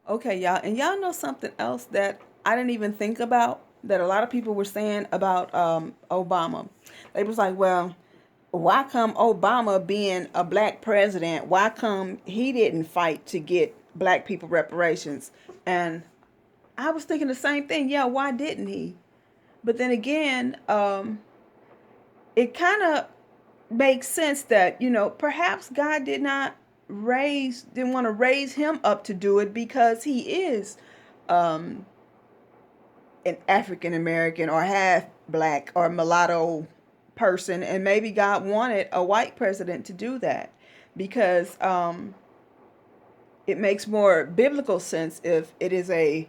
Okay, y'all, and y'all know something else that I didn't even think about that a lot of people were saying about Obama. They was like, well, why come Obama being a black president, why come he didn't fight to get black people reparations? And I was thinking the same thing. Yeah, why didn't he? But then again, it kind of makes sense that, perhaps God didn't want to raise him up to do it because he is um, an African American or half black or mulatto person, and maybe God wanted a white president to do that because it makes more biblical sense if it is a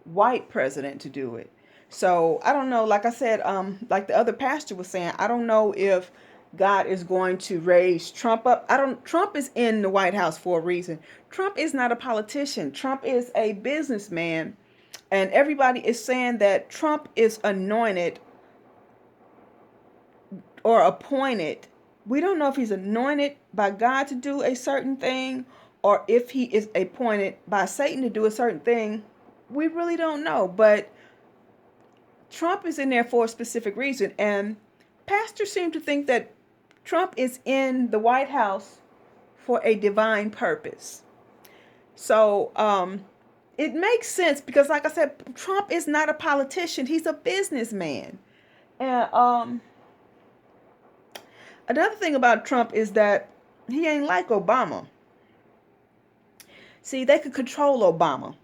white president to do it. So I don't know. Like I said, like the other pastor was saying, I don't know if God is going to raise Trump up. I don't. Trump is in the White House for a reason. Trump is not a politician. Trump is a businessman, and everybody is saying that Trump is anointed or appointed. We don't know if he's anointed by God to do a certain thing or if he is appointed by Satan to do a certain thing. We really don't know. But Trump is in there for a specific reason. And pastors seem to think that Trump is in the White House for a divine purpose. So it makes sense because, like I said, Trump is not a politician, he's a businessman. And another thing about Trump is that he ain't like Obama. See, they could control Obama.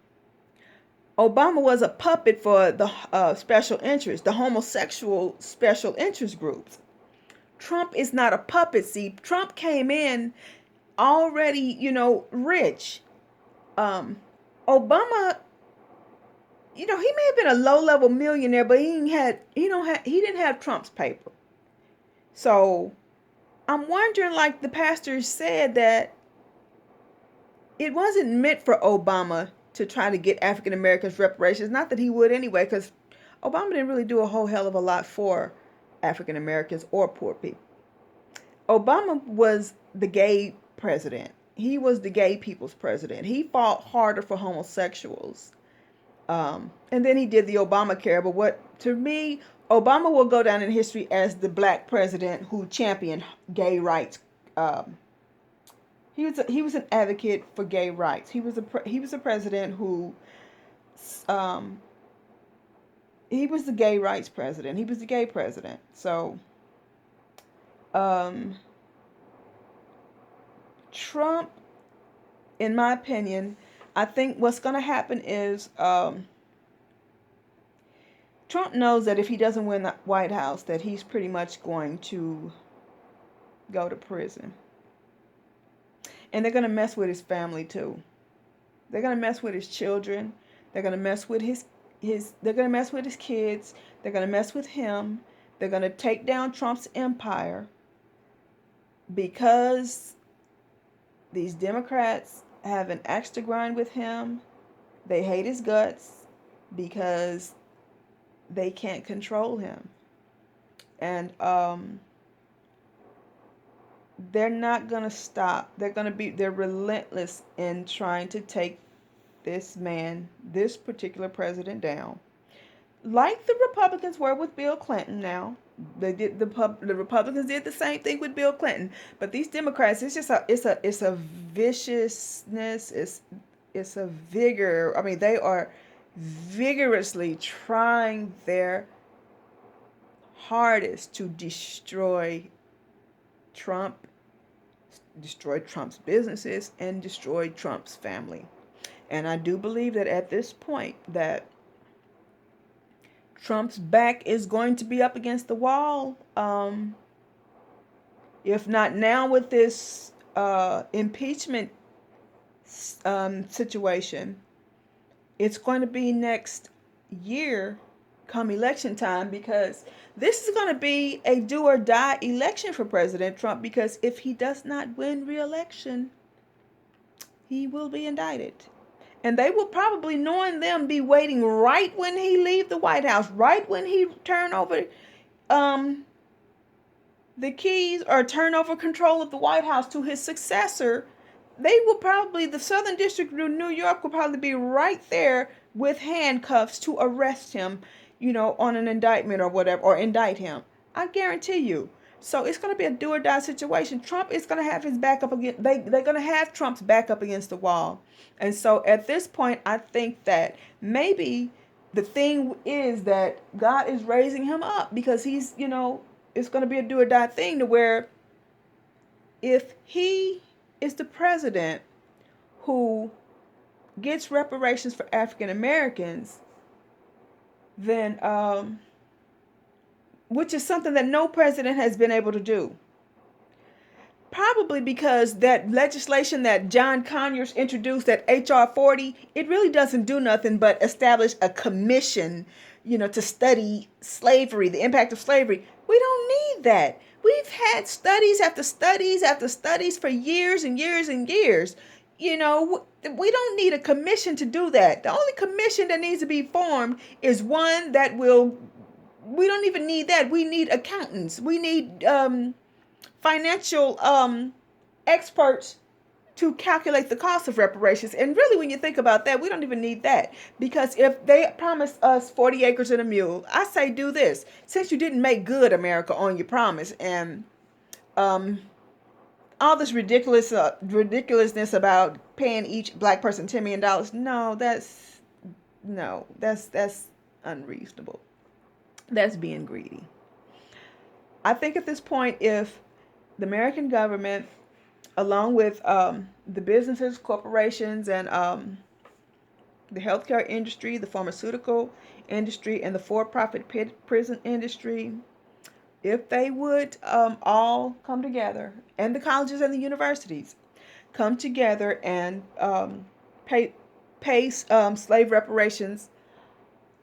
Obama was a puppet for the special interests, the homosexual special interest groups. Trump is not a puppet. See, Trump came in already, rich. Um, Obama, he may have been a low-level millionaire, but he didn't have Trump's paper. So I'm wondering, like the pastor said, that it wasn't meant for Obama to try to get African Americans reparations. Not that he would anyway, because Obama didn't really do a whole hell of a lot for African Americans or poor people. Obama was the gay president. He was the gay people's president. He fought harder for homosexuals. And then he did the Obamacare. But what, to me, Obama will go down in history as the black president who championed gay rights. He was an advocate for gay rights. He was a president who um, he was the gay rights president. He was the gay president. So um, Trump, in my opinion, I think what's going to happen is Trump knows that if he doesn't win the White House, that he's pretty much going to go to prison, and they're going to mess with his family too. They're going to mess with his children. They're going to mess with his. They're going to mess with his kids. They're going to mess with him. They're going to take down Trump's empire because these Democrats have an axe to grind with him. They hate his guts because they can't control him. And they're not going to stop. They're relentless in trying to take this particular president down. Like the Republicans were with Bill Clinton now. The Republicans did the same thing with Bill Clinton, but these Democrats, it's a viciousness, it's a vigor. I mean, they are vigorously trying their hardest to Trump, destroy Trump's businesses, and destroy Trump's family. And I do believe that at this point that Trump's back is going to be up against the wall. If not now with this impeachment situation, it's going to be next year come election time, because this is going to be a do or die election for President Trump, because if he does not win re-election, he will be indicted. And they will probably, knowing them, be waiting right when he leave the White House, right when he turn over um, the keys or turn over control of the White House to his successor, they will probably, the Southern District of New York will probably be right there with handcuffs to arrest him, on an indictment or whatever, or indict him. I guarantee you. So it's going to be a do or die situation. Trump is going to have his back up against, they're going to have Trump's back up against the wall. And so at this point, I think that maybe the thing is that God is raising him up, because he's, it's going to be a do or die thing, to where if he is the president who gets reparations for African Americans, then which is something that no president has been able to do. Probably because that legislation that John Conyers introduced, that HR 40, it really doesn't do nothing but establish a commission, to study slavery, the impact of slavery. We don't need that. We've had studies after studies after studies for years and years and years. We don't need a commission to do that. The only commission that needs to be formed is one that will, we don't even need that. We need accountants. We need financial experts to calculate the cost of reparations. And really, when you think about that, we don't even need that. Because if they promised us 40 acres and a mule, I say do this. Since you didn't make good, America, on your promise, and all this ridiculousness about paying each black person $10 million, that's unreasonable. That's being greedy. I think at this point, if the American government, along with the businesses, corporations, and the healthcare industry, the pharmaceutical industry, and the for-profit prison industry, if they would all come together, and the colleges and the universities come together and pay slave reparations,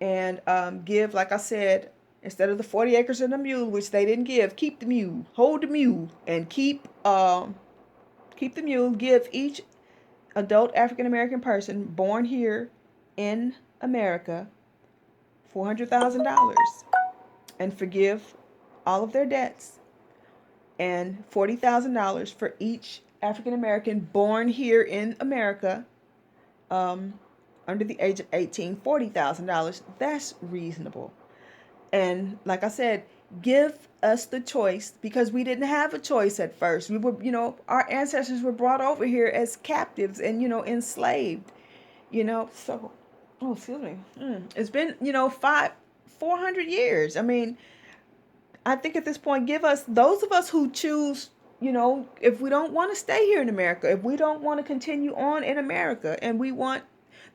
and give, like I said, instead of the 40 acres and a mule, which they didn't give, keep the mule, hold the mule, and keep the mule. Give each adult African American person born here in America $400,000, and forgive all of their debts, and $40,000 for each African American born here in America under the age of 18, $40,000. That's reasonable. And like I said, give us the choice, because we didn't have a choice at first. We were, our ancestors were brought over here as captives and, enslaved, so, oh, excuse me. It's been, 400 years. I mean, I think at this point, give us, those of us who choose, if we don't want to stay here in America, if we don't want to continue on in America, and we want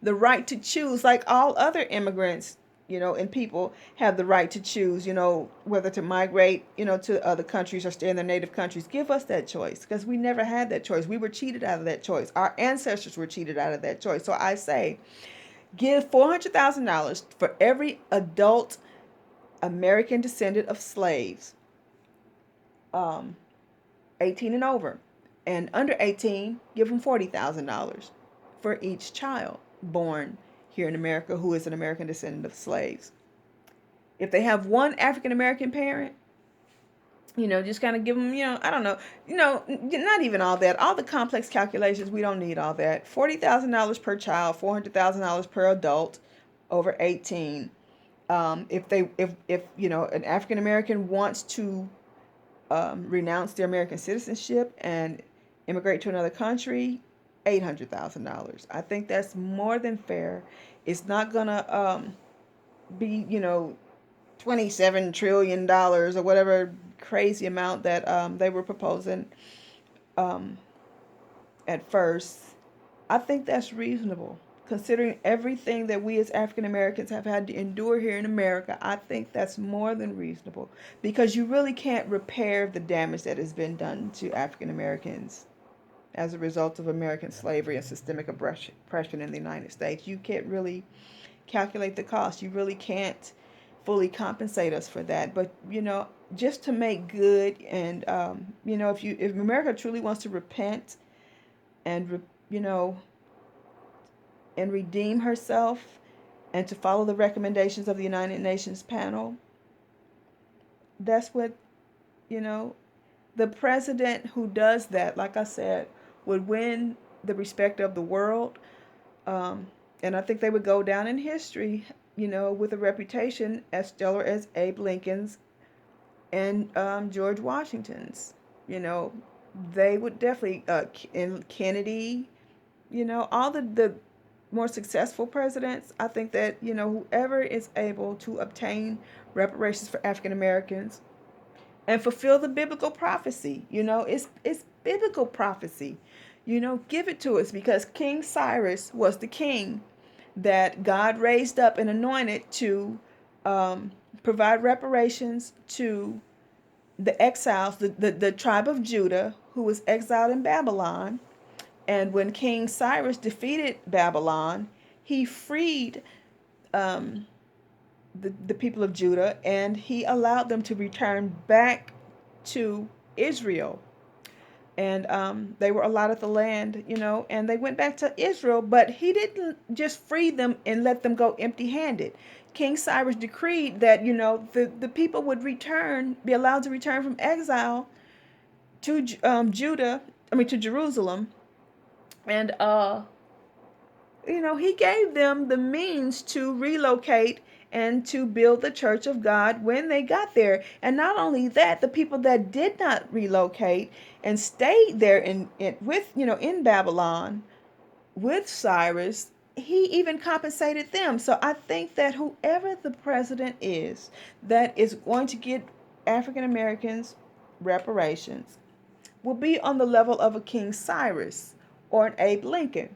the right to choose, like all other immigrants, and people have the right to choose, whether to migrate, to other countries or stay in their native countries. Give us that choice, because we never had that choice. We were cheated out of that choice. Our ancestors were cheated out of that choice. So I say, give $400,000 for every adult American descendant of slaves, 18 and over. And under 18, give them $40,000 for each child born here in America who is an American descendant of slaves. If they have one African American parent, just kind of give them, I don't know, not even all that, all the complex calculations. We don't need all that. $40,000 per child, $400,000 per adult over 18. If an African American wants to renounce their American citizenship and immigrate to another country, $800,000. I think that's more than fair. It's not gonna be, $27 trillion or whatever crazy amount that they were proposing at first. I think that's reasonable. Considering everything that we as African Americans have had to endure here in America, I think that's more than reasonable, because you really can't repair the damage that has been done to African Americans as a result of American slavery and systemic oppression in the United States. You can't really calculate the cost. You really can't fully compensate us for that. But, just to make good, and, if America truly wants to repent and, and redeem herself, and to follow the recommendations of the United Nations panel, that's what, the president who does that, like I said, would win the respect of the world. Um, and I think they would go down in history, with a reputation as stellar as Abe Lincoln's and George Washington's. You know, they would definitely, and Kennedy, all the more successful presidents. I think that, whoever is able to obtain reparations for African Americans and fulfill the biblical prophecy, it's biblical prophecy. Give it to us, because King Cyrus was the king that God raised up and anointed to um, provide reparations to the exiles, the tribe of Judah, who was exiled in Babylon. And when King Cyrus defeated Babylon, he freed um, the people of Judah, and he allowed them to return back to Israel. And they were allotted the land, and they went back to Israel, but he didn't just free them and let them go empty handed. King Cyrus decreed that, the people would be allowed to return from exile to to Jerusalem. And he gave them the means to relocate and to build the church of God when they got there. And not only that, the people that did not relocate and stayed there in Babylon with Cyrus, he even compensated them. So I think that whoever the president is that is going to get African Americans reparations will be on the level of a King Cyrus or an Abe Lincoln,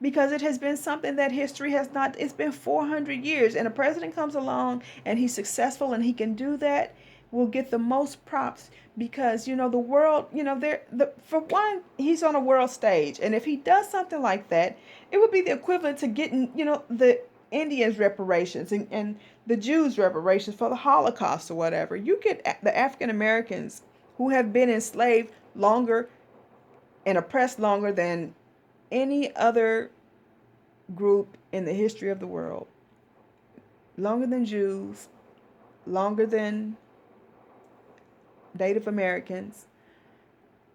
because it has been something that history has not. It's been 400 years, and a president comes along and he's successful and he can do that, will get the most props, because the world, for one, he's on a world stage, and if he does something like that, it would be the equivalent to getting the Indians reparations and the Jews reparations for the Holocaust or whatever. You get the African Americans who have been enslaved longer and oppressed longer than any other group in the history of the world. Longer than Jews, longer than Native Americans,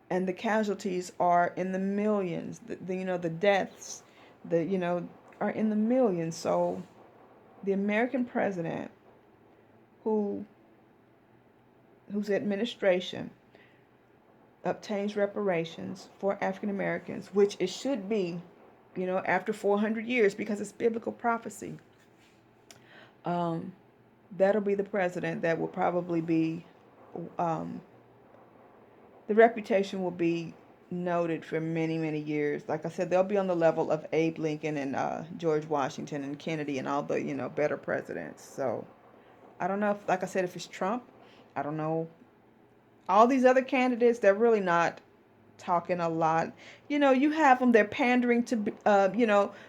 and the casualties are in the millions. The deaths, are in the millions. So the American president, whose administration obtains reparations for African Americans, which it should be, after 400 years, because it's biblical prophecy. That'll be the president that will probably be, the reputation will be noted for many, many years. Like I said, they'll be on the level of Abe Lincoln and George Washington and Kennedy and all the, better presidents. So I don't know if, like I said, if it's Trump, I don't know. All these other candidates, they're really not talking a lot. You have them, they're pandering to,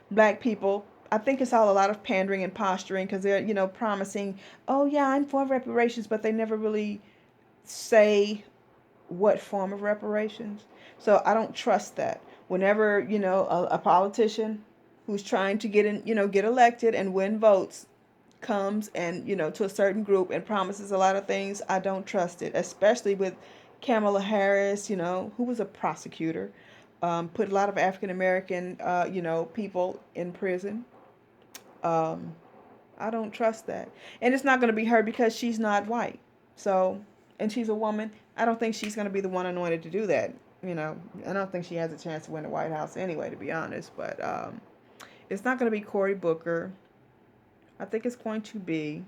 black people. I think it's all a lot of pandering and posturing, because they're, promising, oh yeah, I'm for reparations, but they never really say what form of reparations. So I don't trust that. Whenever, a politician who's trying to get elected and win votes comes and, to a certain group and promises a lot of things, I don't trust it, especially with Kamala Harris, who was a prosecutor, put a lot of African American, people in prison. I don't trust that. And it's not going to be her, because she's not white. So, and she's a woman. I don't think she's going to be the one anointed to do that. I don't think she has a chance to win the White House anyway, to be honest. But it's not going to be Cory Booker. I think it's going to be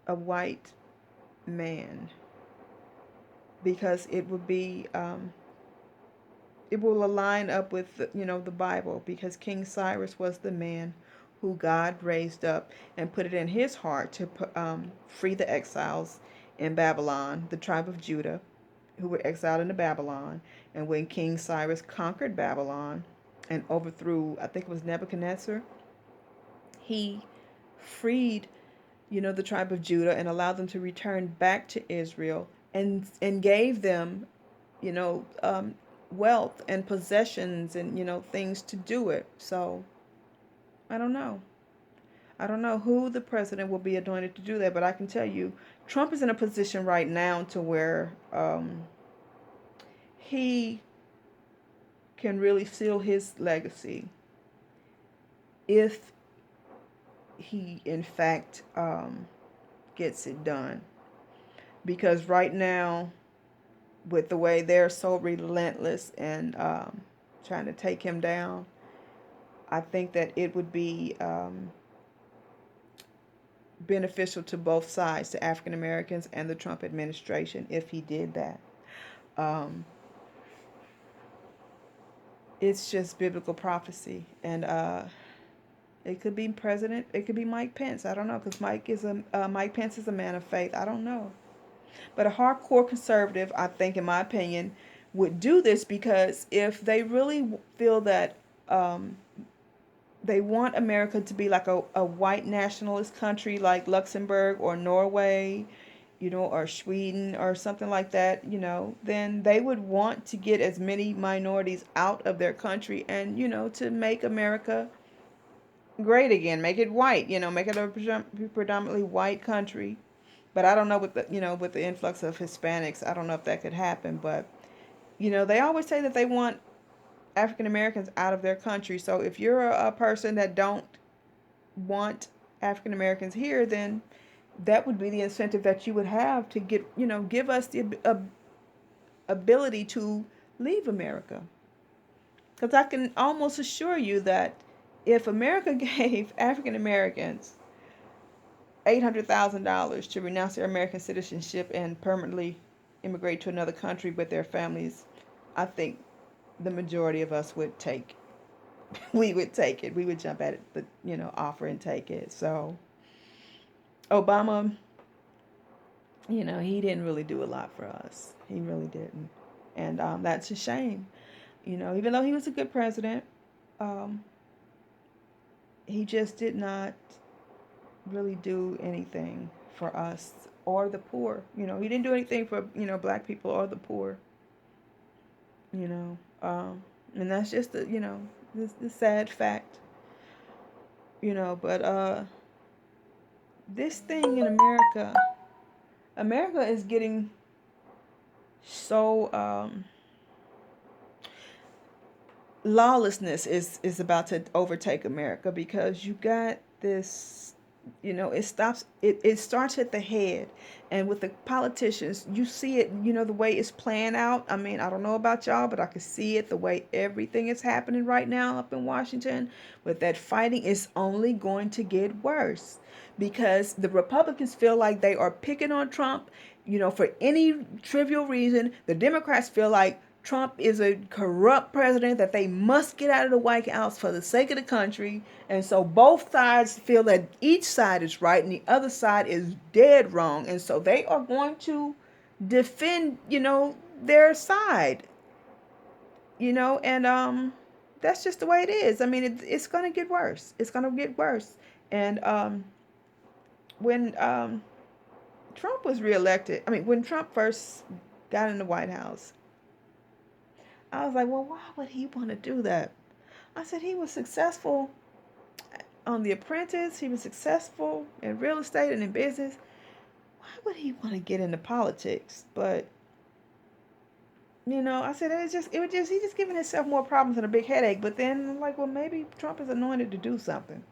a white man, because it would be, it will align up with the Bible, because King Cyrus was the man who God raised up and put it in his heart to free the exiles in Babylon, the tribe of Judah, who were exiled into Babylon. And when King Cyrus conquered Babylon and overthrew, I think it was Nebuchadnezzar, he freed, the tribe of Judah, and allowed them to return back to Israel, and gave them, wealth and possessions and, things to do it. So I don't know. I don't know who the president will be anointed to do that, but I can tell you, Trump is in a position right now to where he can really seal his legacy if he, in fact, gets it done. Because right now, with the way they're so relentless and trying to take him down, I think that it would be beneficial to both sides, to African Americans and the Trump administration, if he did that. Um, it's just biblical prophecy, and it could be president, it could be Mike Pence. I don't know, because Mike Pence is a man of faith. I don't know, but a hardcore conservative, I think, in my opinion, would do this, because if they really feel that they want America to be like a white nationalist country like Luxembourg or Norway, or Sweden or something like that, then they would want to get as many minorities out of their country and, to make America great again, make it white, make it a predominantly white country. But I don't know, with the influx of Hispanics, I don't know if that could happen. But, they always say that they want African Americans out of their country. So if you're a person that don't want African Americans here, then that would be the incentive that you would have to give us the ability to leave America. Because I can almost assure you that if America gave African Americans $800,000 to renounce their American citizenship and permanently immigrate to another country with their families, I think the majority of us would take. We would take it. We would jump at it, the offer and take it. So Obama, he didn't really do a lot for us. He really didn't, and that's a shame. Even though he was a good president, he just did not really do anything for us or the poor. He didn't do anything for black people or the poor. And that's just the sad fact. But this thing in America is getting so lawlessness is about to overtake America, because you got this, it starts at the head, and with the politicians, you see it, the way it's playing out. I mean, I don't know about y'all, but I can see it, the way everything is happening right now up in Washington with that fighting. Is only going to get worse, because the Republicans feel like they are picking on Trump, for any trivial reason. The Democrats feel like Trump is a corrupt president that they must get out of the White House for the sake of the country. And so both sides feel that each side is right and the other side is dead wrong. And so they are going to defend, their side, and that's just the way it is. I mean, it's going to get worse. It's going to get worse. And when Trump was reelected, when Trump first got in the White House, I was like, well, why would he want to do that? I said, he was successful on The Apprentice. He was successful in real estate and in business. Why would he want to get into politics? But, I said, he's just giving himself more problems and a big headache. But then I'm like, well, maybe Trump is anointed to do something.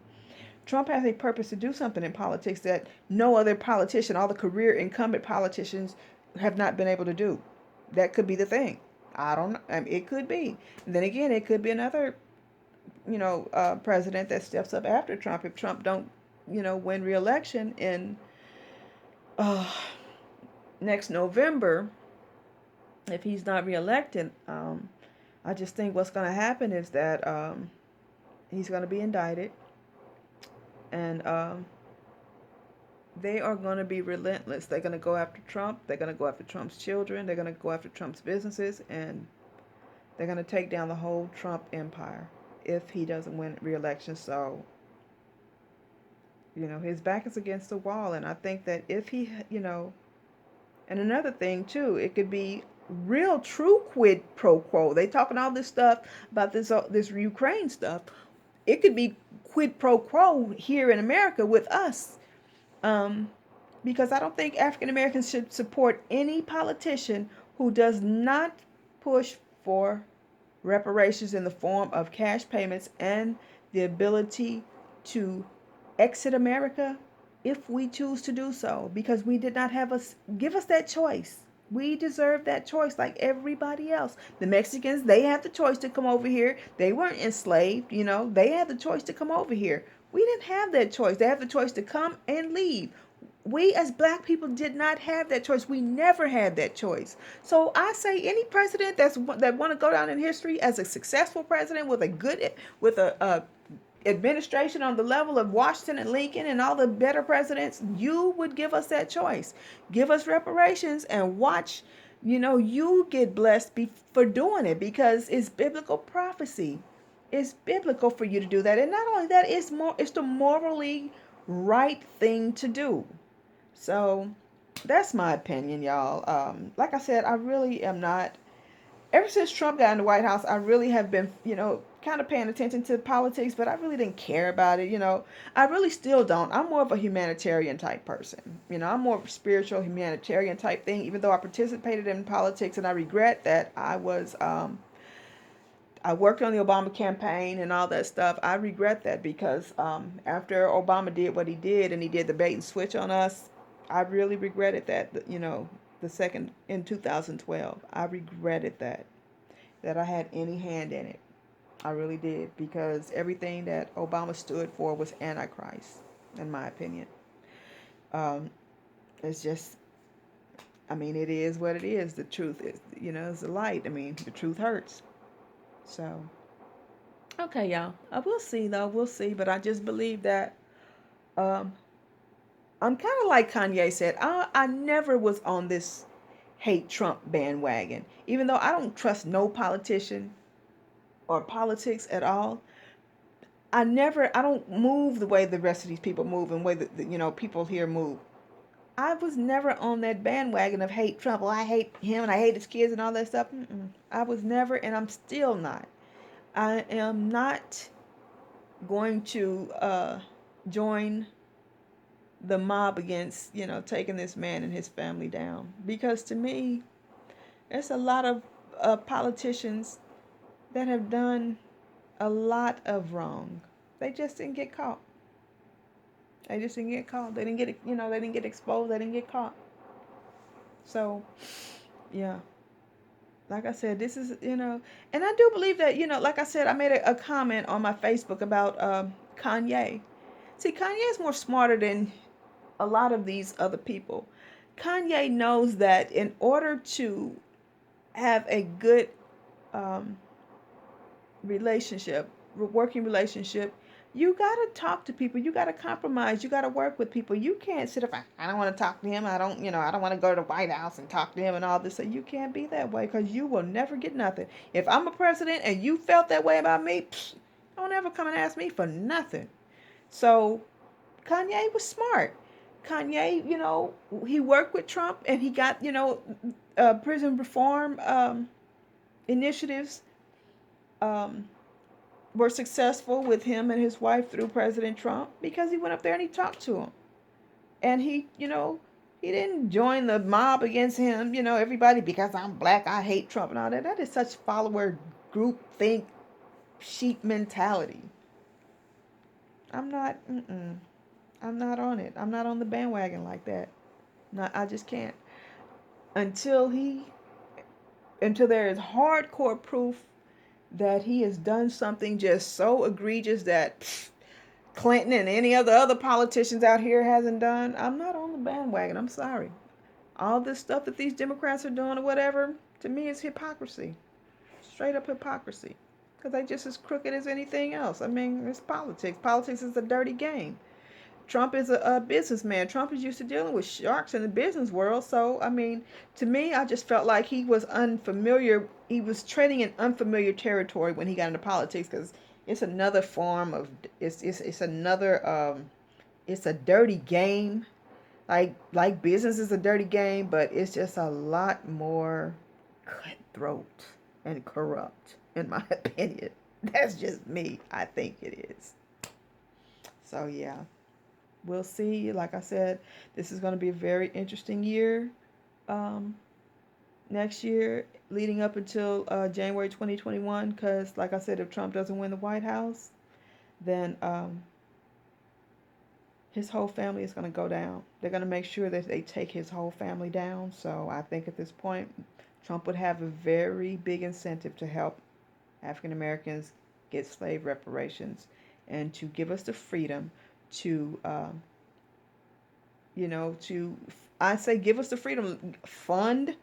Trump has a purpose to do something in politics that no other politician, all the career incumbent politicians, have not been able to do. That could be the thing. I don't know. It could be. And then again, it could be another, president that steps up after Trump if Trump don't, win re-election in next November. If he's not reelected, I just think what's going to happen is that he's going to be indicted, and they are going to be relentless. They're going to go after Trump. They're going to go after Trump's children. They're going to go after Trump's businesses. And they're going to take down the whole Trump empire if he doesn't win re-election. So, his back is against the wall. And I think that if he, and another thing, too, it could be real, true quid pro quo. They talking all this stuff about this Ukraine stuff. It could be quid pro quo here in America with us. Because I don't think African Americans should support any politician who does not push for reparations in the form of cash payments and the ability to exit America if we choose to do so, because we did not have us give us that choice. We deserve that choice like everybody else. The Mexicans, they had the choice to come over here. They weren't enslaved, They had the choice to come over here. We didn't have that choice. They have the choice to come and leave. We as black people did not have that choice. We never had that choice. So I say any president that want to go down in history as a successful president with a administration on the level of Washington and Lincoln and all the better presidents, you would give us that choice. Give us reparations and watch, you get blessed for doing it, because it's biblical prophecy. It's biblical for you to do that. And not only that, it's the morally right thing to do. So that's my opinion, y'all. Like I said, I really am not. Ever since Trump got in the White House, I really have been, kind of paying attention to politics, but I really didn't care about it. I really still don't. I'm more of a humanitarian type person. I'm more of a spiritual humanitarian type thing, even though I participated in politics, and I regret that I worked on the Obama campaign and all that stuff. I regret that because after Obama did what he did and he did the bait and switch on us, I really regretted that, the second in 2012. I regretted that I had any hand in it. I really did, because everything that Obama stood for was antichrist, in my opinion. It's just, it is what it is. The truth is, it's the light. The truth hurts. So, okay, y'all. We'll see, though. We'll see. But I just believe that um, I'm kind of like Kanye said. I never was on this hate Trump bandwagon, even though I don't trust no politician or politics at all. I don't move the way the rest of these people move and the way that people here move. I was never on that bandwagon of hate Trump. Well, I hate him and I hate his kids and all that stuff. I was never, and I'm still not. I am not going to join the mob against, taking this man and his family down. Because to me, there's a lot of politicians that have done a lot of wrong. They just didn't get caught. They just didn't get caught. They didn't get, they didn't get exposed. They didn't get caught. So, yeah. Like I said, this is, and I do believe that, like I said, I made a comment on my Facebook about Kanye. See, Kanye is more smarter than a lot of these other people. Kanye knows that in order to have a good relationship, working relationship, you got to talk to people. You got to compromise. You got to work with people. You can't sit up. I don't want to talk to him. I don't want to go to the White House and talk to him and all this. So you can't be that way, because you will never get nothing. If I'm a president and you felt that way about me, don't ever come and ask me for nothing. So Kanye was smart. Kanye, he worked with Trump and he got, prison reform initiatives were successful with him and his wife through President Trump, because he went up there and he talked to him. And he didn't join the mob against him, everybody, because I'm black, I hate Trump and all that. That is such follower group think sheep mentality. I'm not on it. I'm not on the bandwagon like that. No, I just can't. Until there is hardcore proof that he has done something just so egregious that Clinton and any other politicians out here hasn't done, I'm not on the bandwagon. I'm sorry. All this stuff that these Democrats are doing or whatever, to me, is hypocrisy. Straight up hypocrisy. Because they just as crooked as anything else. It's politics. Politics is a dirty game. Trump is a businessman. Trump is used to dealing with sharks in the business world. So, to me, I just felt like he was unfamiliar. He was treading in unfamiliar territory when he got into politics, because it's another form of, it's another, it's a dirty game. Like business is a dirty game, but it's just a lot more cutthroat and corrupt, in my opinion. That's just me. I think it is. So, yeah. We'll see. Like I said, this is going to be a very interesting year next year, leading up until January 2021. Because, like I said, if Trump doesn't win the White House, then his whole family is going to go down. They're going to make sure that they take his whole family down. So I think at this point, Trump would have a very big incentive to help African Americans get slave reparations and to give us the freedom to, I say give us the freedom, fund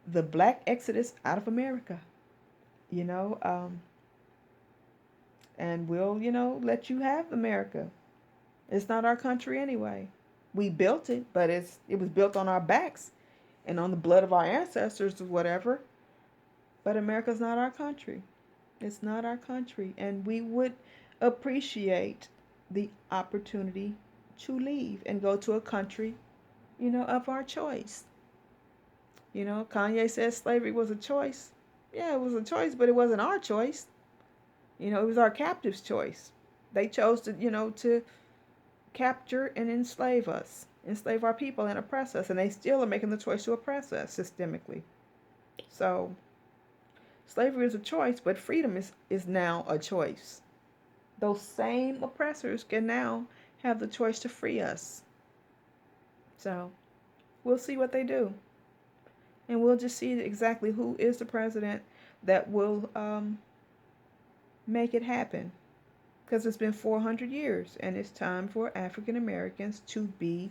the black exodus out of America, you know, and we'll, let you have America. It's not our country anyway. We built it, but it was built on our backs and on the blood of our ancestors or whatever. But America's not our country. It's not our country. And we would appreciate the opportunity to leave and go to a country, of our choice. Kanye says slavery was a choice. Yeah, it was a choice, but it wasn't our choice. It was our captives' choice. They chose to capture and enslave us, enslave our people and oppress us, and they still are making the choice to oppress us systemically. So slavery is a choice, but freedom is now a choice. Those same oppressors can now have the choice to free us. So we'll see what they do. And we'll just see exactly who is the president that will make it happen. Because it's been 400 years, and it's time for African Americans to be,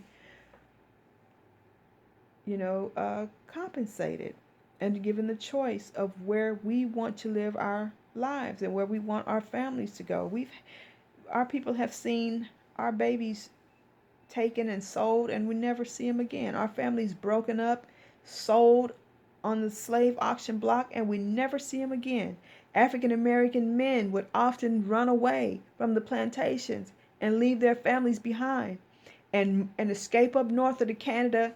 compensated and given the choice of where we want to live our lives and where we want our families to go. Our people have seen our babies taken and sold, and we never see them again. Our families broken up, sold on the slave auction block, and we never see them again. African American men would often run away from the plantations and leave their families behind and escape up north of Canada,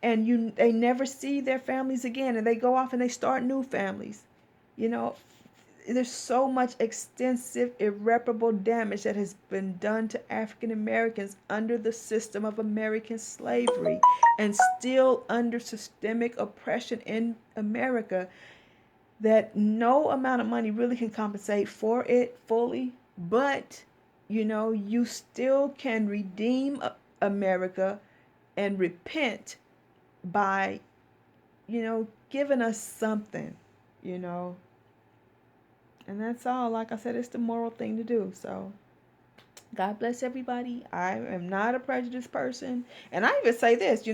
and they never see their families again, and they go off and they start new families. There's so much extensive, irreparable damage that has been done to African Americans under the system of American slavery and still under systemic oppression in America, that no amount of money really can compensate for it fully. But, you still can redeem America and repent by, giving us something, And that's all. Like I said, it's the moral thing to do. So God bless everybody. I am not a prejudiced person. And I even say this,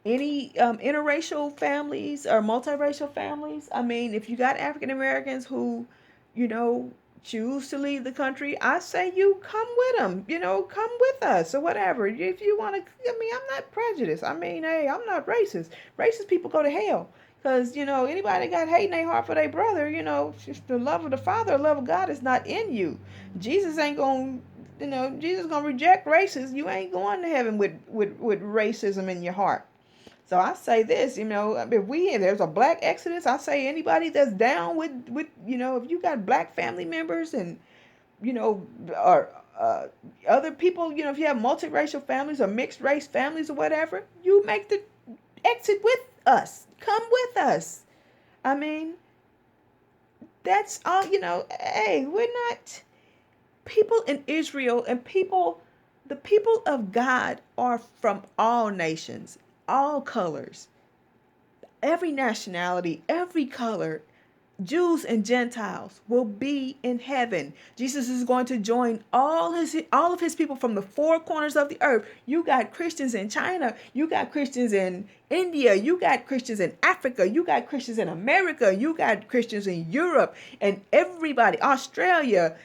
any interracial families or multiracial families, if you got African Americans who, choose to leave the country, I say you come with them, come with us or whatever. If you want to, I'm not prejudiced. Hey, I'm not racist. Racist people go to hell. Because, anybody got hate in their heart for their brother, just the love of the Father, the love of God is not in you. Jesus ain't going to, Jesus going to reject racists. You ain't going to heaven with racism in your heart. So I say this, if there's a black exodus, I say anybody that's down with if you got black family members and, or other people, if you have multiracial families or mixed race families or whatever, you make the exit with us. Come with us. That's all, hey, we're not people in Israel, and the people of God are from all nations, all colors, every nationality, every color. Jews and Gentiles will be in heaven. Jesus is going to join all of his people from the four corners of the earth. You got Christians in China, you got Christians in India, you got Christians in Africa, you got Christians in America, you got Christians in Europe, and everybody, Australia,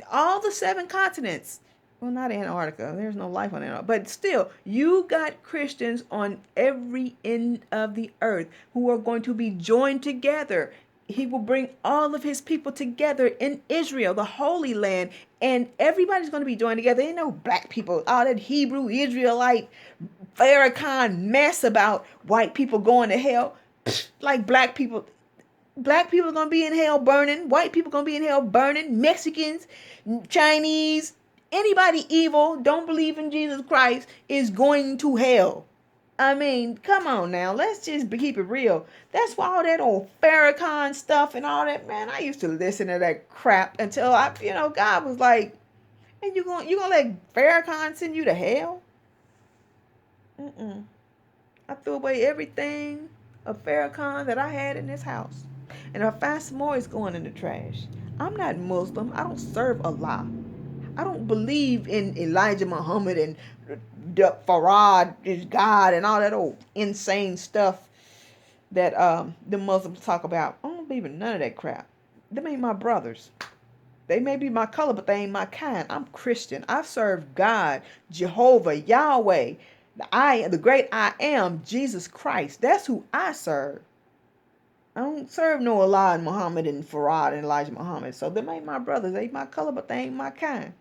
all the 7 continents. Well, not Antarctica. There's no life on Antarctica. But still, you got Christians on every end of the earth who are going to be joined together. He will bring all of his people together in Israel, the Holy Land, and everybody's going to be joined together. Ain't no black people, all that Hebrew, Israelite, Farrakhan mess about white people going to hell. Like black people are going to be in hell burning. White people going to be in hell burning. Mexicans, Chinese, anybody evil, don't believe in Jesus Christ is going to hell. I mean, come on now. Let's just keep it real. That's why all that old Farrakhan stuff and all that, man. I used to listen to that crap until God was like, "And you gonna let Farrakhan send you to hell?" Mm-mm. I threw away everything of Farrakhan that I had in this house, and if I find some more, it's going in the trash. I'm not Muslim. I don't serve Allah. I don't believe in Elijah Muhammad and Farad is God and all that old insane stuff that the Muslims talk about. I don't believe in none of that crap. Them ain't my brothers. They may be my color, but they ain't my kind. I'm Christian. I serve God, Jehovah, Yahweh, the great I am, Jesus Christ. That's who I serve. I don't serve no Allah and Muhammad and Farad and Elijah Muhammad. So them ain't my brothers. They ain't my color, but they ain't my kind.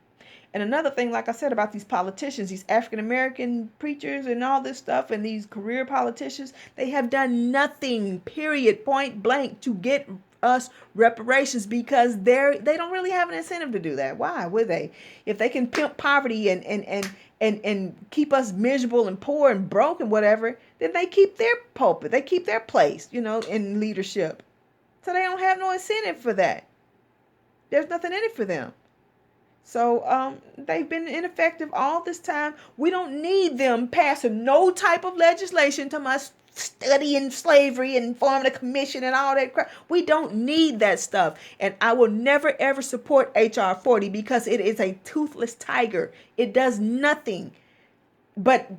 And another thing, like I said, about these politicians, these African American preachers and all this stuff, and these career politicians, they have done nothing, period, point blank, to get us reparations, because they don't really have an incentive to do that. Why would they? If they can pimp poverty and keep us miserable and poor and broke and whatever, then they keep their pulpit, they keep their place, in leadership. So they don't have no incentive for that. There's nothing in it for them. So they've been ineffective all this time. We don't need them passing no type of legislation to my studying slavery and forming a commission and all that crap. We don't need that stuff. And I will never ever support HR 40 because it is a toothless tiger. It does nothing but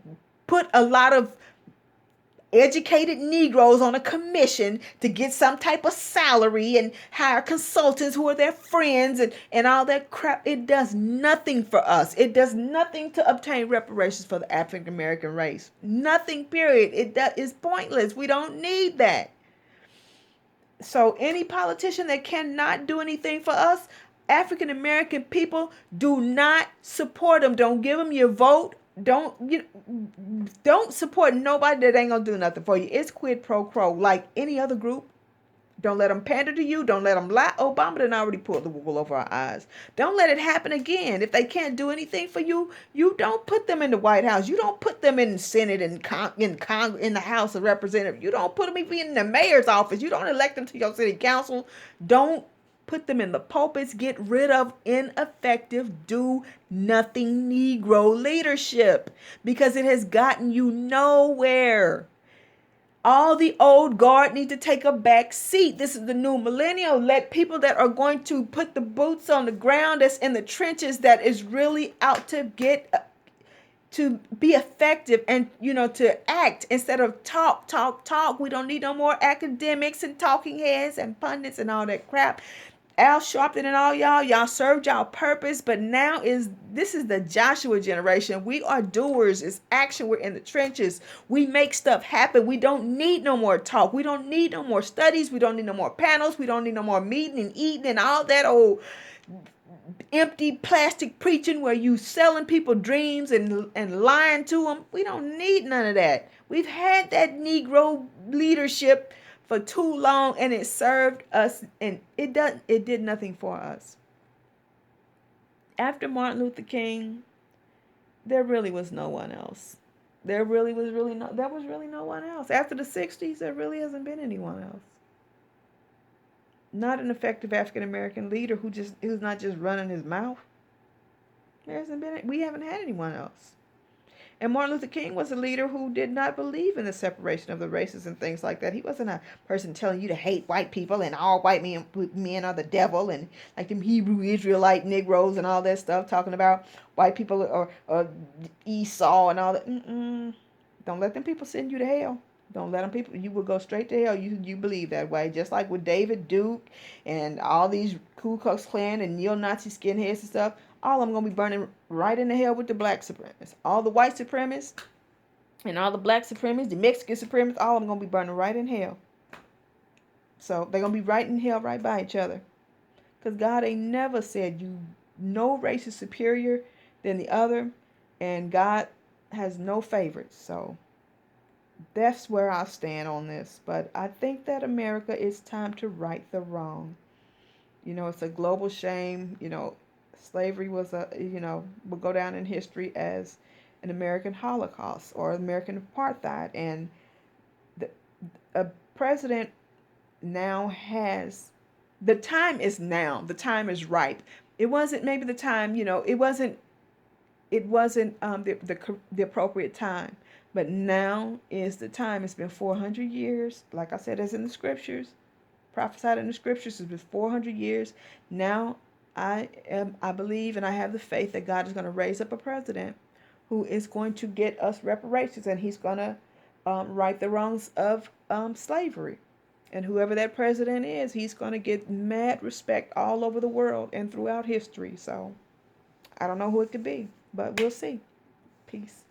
put a lot of educated Negroes on a commission to get some type of salary and hire consultants who are their friends and all that crap. It does nothing for us. It does nothing to obtain reparations for the African American race. Nothing, period. It is pointless. We don't need that. So any politician that cannot do anything for us, African American people, do not support them. Don't give them your vote. Don't support nobody that ain't gonna do nothing for you. It's quid pro quo, like any other group. Don't let them pander to you. Don't let them lie. Obama done already pulled the wool over our eyes. Don't let it happen again. If they can't do anything for you, you don't put them in the White House. You don't put them in the Senate and in the House of Representatives. You don't put them even in the mayor's office. You don't elect them to your city council. Don't put them in the pulpits. Get rid of ineffective, do nothing Negro leadership, because it has gotten you nowhere. All the old guard need to take a back seat. This is the new millennium. Let people that are going to put the boots on the ground, that's in the trenches, that is really out to get to be effective and to act instead of talk. We don't need no more academics and talking heads and pundits and all that crap. Al Sharpton and all y'all served y'all purpose, but now this is the Joshua generation. We are doers. It's action. We're in the trenches. We make stuff happen. We don't need no more talk. We don't need no more studies. We don't need no more panels. We don't need no more meeting and eating and all that old empty plastic preaching where you selling people dreams and lying to them. We don't need none of that. We've had that Negro leadership for too long, and it served us, and it did nothing for us. After Martin Luther King, there really was no one else. There was really no one else. After the 60s, there really hasn't been anyone else. Not an effective African American leader who's not just running his mouth. We haven't had anyone else. And Martin Luther King was a leader who did not believe in the separation of the races and things like that. He wasn't a person telling you to hate white people and all white men are the devil, and like them Hebrew Israelite Negroes and all that stuff, talking about white people or Esau and all that. Don't let them people send you to hell. Don't let them people. You will go straight to hell. You believe that way. Just like with David Duke and all these Ku Klux Klan and neo-Nazi skinheads and stuff. All of them going to be burning right in the hell with the black supremacists. All the white supremacists and all the black supremacists, the Mexican supremacists, all of them going to be burning right in hell. So they're going to be right in hell right by each other. Because God ain't never said no race is superior than the other. And God has no favorites. So that's where I stand on this. But I think that America, it's time to right the wrong. It's a global shame. Slavery was will go down in history as an American Holocaust or American apartheid. And the, a president now has, the time is now. The time is ripe. It wasn't maybe the time, it wasn't the appropriate time. But now is the time. It's been 400 years. Like I said, as in the scriptures, prophesied in the scriptures, it's been 400 years. Now I believe and I have the faith that God is going to raise up a president who is going to get us reparations, and he's going to right the wrongs of slavery. And whoever that president is, he's going to get mad respect all over the world and throughout history. So I don't know who it could be, but we'll see. Peace.